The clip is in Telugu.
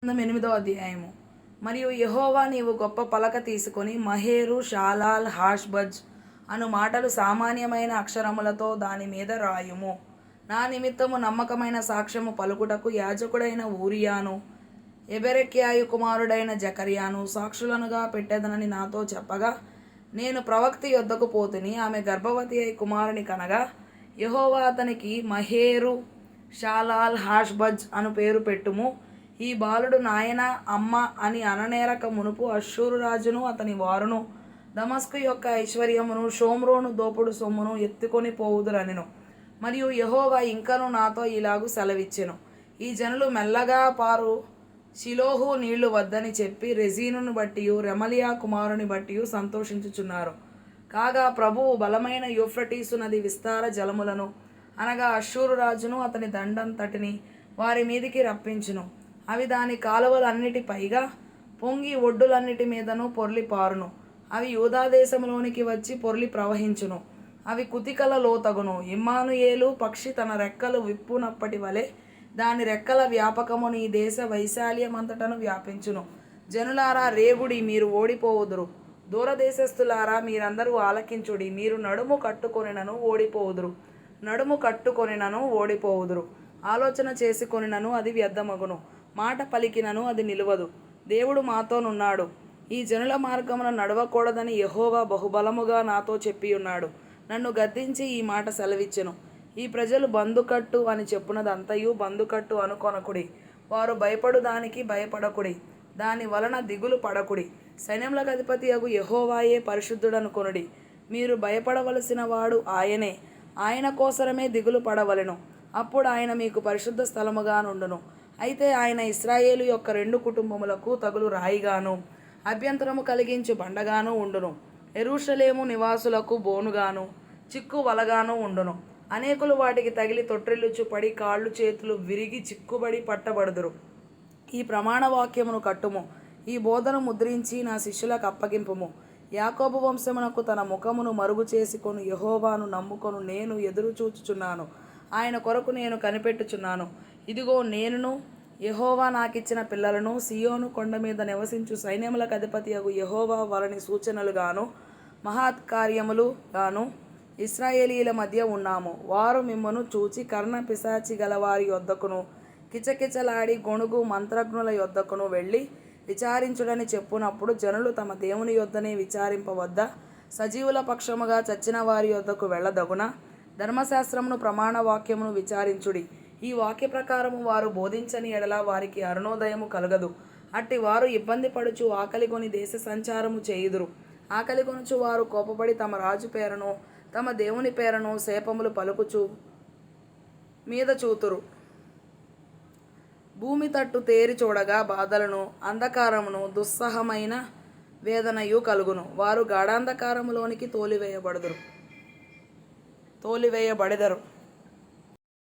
8వ అధ్యాయము. మరియు యెహోవా, నీవు గొప్ప పలక తీసుకొని మహేరు, షాలాల్, హాష్బజ్ అను మాటలు సామాన్యమైన అక్షరములతో దాని మీద రాయుము. నా నిమిత్తము నమ్మకమైన సాక్ష్యము పలుకుటకు యాజకుడైన ఊరియాను, ఎబెరెక్యాయు కుమారుడైన జకర్యాను సాక్షులనుగా పెట్టెదనని నాతో చెప్పగా, నేను ప్రవక్త యొద్దకు పోతిని. ఆమె గర్భవతి అయి కుమారుని కనగా, యెహోవా అతనికి మహేరు, షాలాల్, హాష్బజ్ అను పేరు పెట్టుము. ఈ బాలుడు నాయన, అమ్మ అని అననేరక మునుపు అష్షూరు రాజును అతని వారును దమస్కు యొక్క ఐశ్వర్యమును, షోమ్రోను దోపుడు సొమ్మును ఎత్తుకొని పోవుదురనెను. మరియు యెహోవా ఇంకను నాతో ఇలాగు సెలవిచ్చెను, ఈ జనులు మెల్లగా పారు షిలోహు నీళ్లు వద్దని చెప్పి రెజీనును బట్టియు రెమలియా కుమారుని బట్టియు సంతోషించుచున్నారు. కాగా ప్రభువు బలమైన యూఫ్రటీసు నది విస్తార జలములను అనగా అష్షూరు రాజును అతని దండంతటిని వారి మీదికి రప్పించును. అవి దాని కాలువలన్నిటి పైగా పొంగి ఒడ్డులన్నిటి మీదను పొర్లి పారును. అవి యూదా దేశంలోనికి వచ్చి పొర్లి ప్రవహించును. అవి కుతికల లోతగును. ఇమ్మానుయేలు పక్షి తన రెక్కలు విప్పునప్పటి వలె దాని రెక్కల వ్యాపకము నీ దేశ వైశాల్యమంతటను వ్యాపించును. జనులారా రేగుడి, మీరు ఓడిపోవుదురు. దూరదేశస్థులారా మీరందరూ ఆలకించుడి. మీరు నడుము కట్టుకొనినను ఓడిపోవుదురు. నడుము కట్టుకొనినను ఓడిపోవుదురు. ఆలోచన చేసుకొనినను అది వ్యర్థమగును. మాట పలికినను అది నిలువదు. దేవుడు మాతోనున్నాడు. ఈ జనుల మార్గమున నడవకూడదని యెహోవా బహుబలముగా నాతో చెప్పియున్నాడు. నన్ను గద్దించి ఈ మాట సెలవిచ్చెను. ఈ ప్రజలు బందుకట్టు అని చెప్పునదంతయు బందుకట్టు అనుకొనకుడి. వారు భయపడు దానికి భయపడకుడి. దాని వలన దిగులు పడకుడి. సైన్యములకు అధిపతి అగు యెహోవాయే పరిశుద్ధుడనుకొనుడి. మీరు భయపడవలసిన వాడు ఆయనే. ఆయన కోసరమే దిగులు పడవలెను. అప్పుడు ఆయన మీకు పరిశుద్ధ స్థలముగా నుండును. అయితే ఆయన ఇశ్రాయేలు యొక్క 2 కుటుంబములకు తగులు రాయిగాను అభ్యంతరము కలిగించు బండగాను ఉండును. యెరూషలేము నివాసులకు బోనుగాను చిక్కు వలగాను ఉండును. అనేకులు వాటికి తగిలి తొట్రిల్లుచు పడి కాళ్ళు చేతులు విరిగి చిక్కుబడి పట్టబడుదురు. ఈ ప్రమాణ వాక్యమును కట్టుము. ఈ బోధను ముద్రించి నా శిష్యులకు అప్పగింపుము. యాకోబు వంశమునకు తన ముఖమును మరుగు చేసుకొను యెహోవాను నమ్ముకొను నేను ఎదురు చూచుచున్నాను. ఆయన కొరకు నేను కనిపెట్టుచున్నాను. ఇదిగో నేనును యెహోవా నాకిచ్చిన పిల్లలను సియోను కొండ మీద నివసించు సైన్యములకు అధిపతి అగు యెహోవా వలని సూచనలుగాను మహత్కార్యములు గాను ఇశ్రాయేలీల మధ్య ఉన్నాము. వారు మిమ్మను చూచి కర్ణ పిశాచి గలవారి యొద్దకును కిచకిచలాడి గొణుగు మంత్రజ్ఞుల యొద్దకును వెళ్ళి విచారించుడని చెప్పునప్పుడు జనులు తమ దేవుని యొద్దనే విచారింపవద్దా? సజీవుల పక్షముగా చచ్చిన వారి యొద్దకు వెళ్ళదగునా? ధర్మశాస్త్రమును ప్రమాణ వాక్యమును విచారించుడి. ఈ వాక్య ప్రకారము వారు బోధించని ఎడల వారికి అరుణోదయము కలగదు. అట్టి వారు ఇబ్బంది పడుచు ఆకలిగొని దేశ సంచారము చేయుదురు. ఆకలిగొనుచు వారు కోపపడి తమ రాజు పేరను తమ దేవుని పేరను శాపములు పలుకుచు మీద చూతురు. భూమి తట్టు తేరి చూడగా బాధలను అంధకారమును దుస్సహమైన వేదనయు కలుగును. వారు గాఢాంధకారములోనికి తోలివేయబడెదరు.